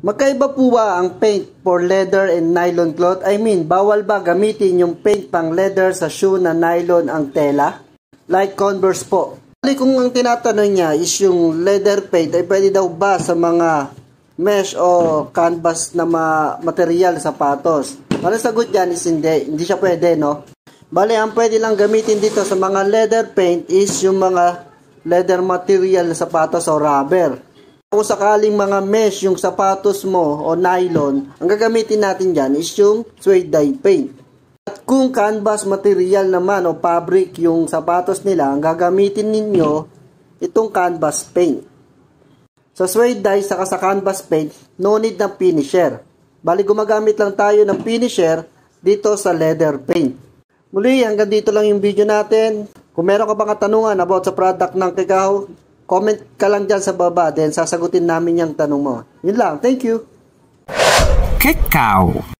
Magkaiba po ba ang paint for leather and nylon cloth? I mean, bawal ba gamitin yung paint pang leather sa shoe na nylon ang tela? Like Converse po. Kung ang tinatanong niya is yung leather paint ay pwede daw ba sa mga mesh o canvas na material sapatos? Para sagot dyan is hindi siya pwede, no? Bale, ang pwede lang gamitin dito sa mga leather paint is yung mga leather material na sapatos o rubber. Kung sakaling mga mesh yung sapatos mo o nylon, ang gagamitin natin dyan is yung suede dye paint. At kung canvas material naman o fabric yung sapatos nila, ang gagamitin ninyo itong canvas paint. Sa suede dye saka sa canvas paint, no need ng finisher. Bali, gumagamit lang tayo ng finisher dito sa leather paint. Muli, hanggang dito lang yung video natin. Kung meron ka bang katanungan about sa product ng Kikaw, comment ka lang dyan sa baba, then sasagutin namin yung tanong mo. Yun lang, thank you. Kikaw.